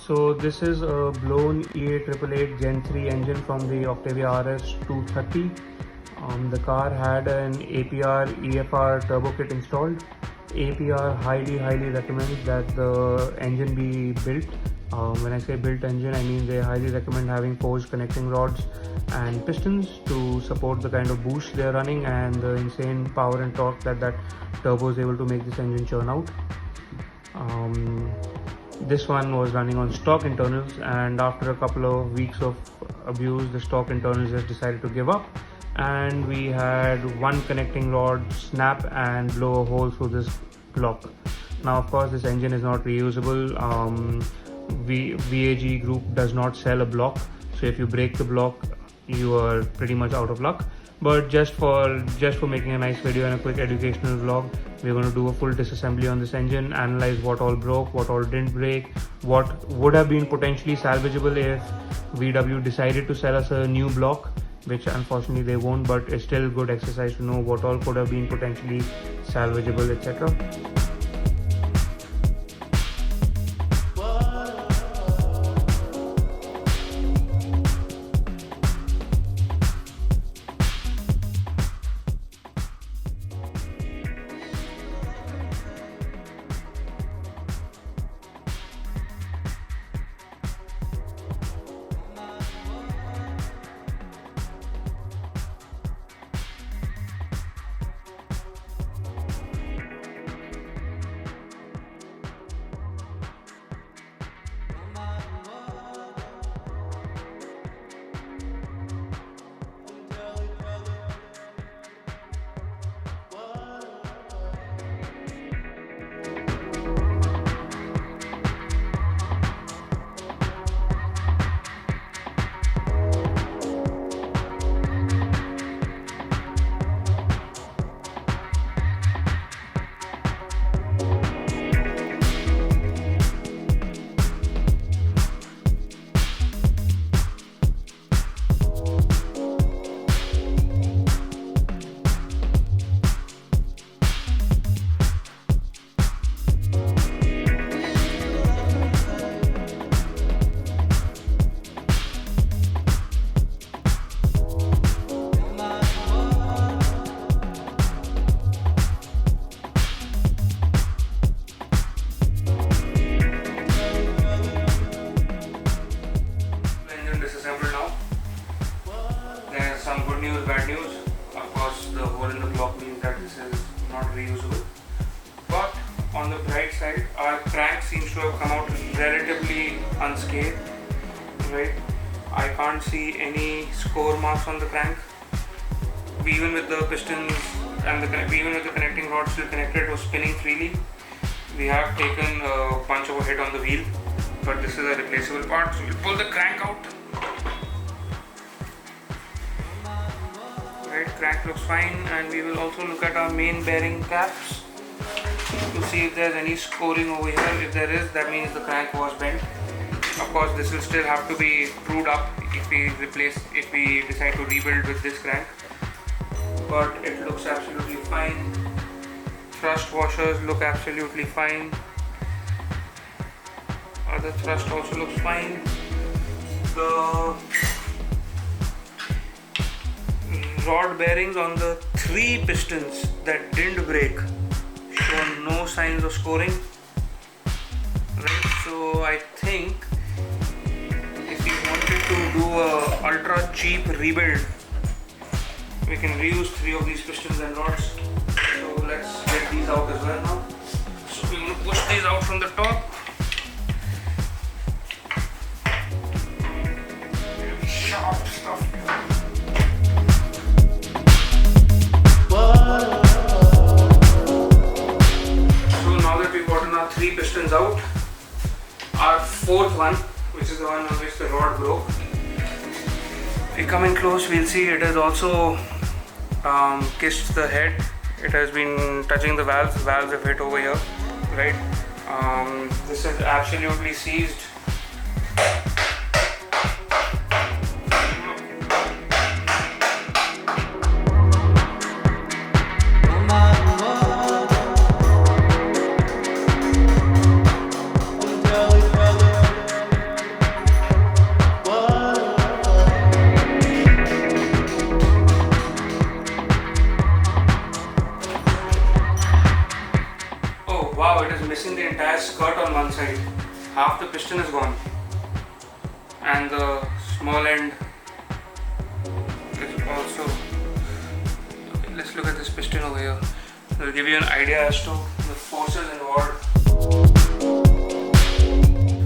So this is a blown EA888 Gen 3 engine from the Octavia RS 230. The car had an APR EFR turbo kit installed. APR highly recommends that the engine be built. When I say built engine, I mean they highly recommend having forged connecting rods and pistons to support the kind of boost they are running and the insane power and torque that turbo is able to make this engine churn out. This one was running on stock internals, and after a couple of weeks of abuse, the stock internals just decided to give up, and we had one connecting rod snap and blow a hole through this block. Now of course this engine is not reusable. VAG group does not sell a block, so if you break the block you are pretty much out of luck. But just for making a nice video and a quick educational vlog, we're going to do a full disassembly on this engine, analyze what all broke, what all didn't break, what would have been potentially salvageable if VW decided to sell us a new block, which unfortunately they won't, but it's still good exercise to know what all could have been potentially salvageable, etc. Bad news. Of course, the hole in the block means that this is not reusable. But on the bright side, our crank seems to have come out relatively unscathed. Right? I can't see any score marks on the crank. Even with the pistons and even with the connecting rod still connected, it was spinning freely. We have taken a bunch of a hit on the wheel, but this is a replaceable part. So we'll pull the crank out. Right, crank looks fine, and we will also look at our main bearing caps to see if there's any scoring over here. If there is, that means the crank was bent. Of course, this will still have to be proved up if we decide to rebuild with this crank. But it looks absolutely fine. Thrust washers look absolutely fine. Other thrust also looks fine. The rod bearings on the 3 pistons that didn't break show no signs of scoring. Right, so I think if you wanted to do a ultra cheap rebuild, we can reuse 3 of these pistons and rods. So let's get these out as well now. So we're going to push these out from the top. Really sharp stuff. So now that we've gotten our 3 pistons out, our 4th one, which is the one on which the rod broke, if we come in close, we'll see it has also kissed the head. It has been touching the valves. The valves have hit over here, right? This is absolutely seized. is missing the entire skirt on one side. Half the piston is gone, and the small end is also. Okay, let's look at this piston over here. It'll give you an idea as to the forces involved.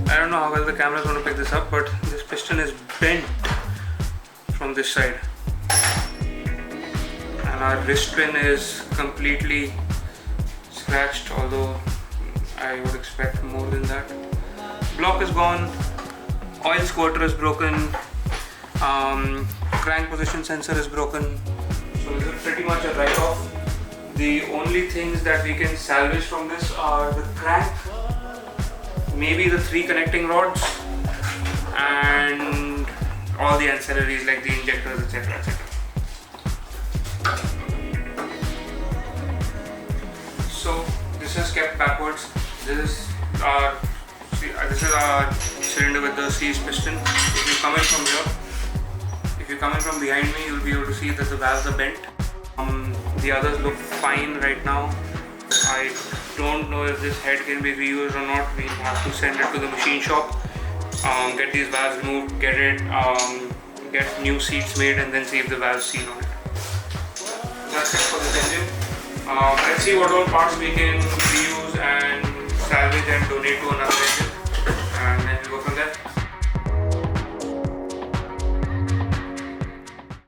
I don't know how well the camera is going to pick this up, but this piston is bent from this side, and our wrist pin is completely scratched, although I would expect more than that. Block is gone, oil squirter is broken, crank position sensor is broken, so this is pretty much a write-off. The only things that we can salvage from this are the crank, maybe the 3 connecting rods, and all the ancillaries like the injectors, etc, etc. So this is kept backwards. This is our cylinder with the seized piston. If you come in from here, if you come in from behind me, you'll be able to see that the valves are bent. The others look fine right now. I don't know if this head can be reused or not. We have to send it to the machine shop, get these valves removed, get new seats made, and then see if the valves seal on it. That's it for this engine. Let's see what all parts we can reuse and salvage and donate to another engine, and then we'll go from there.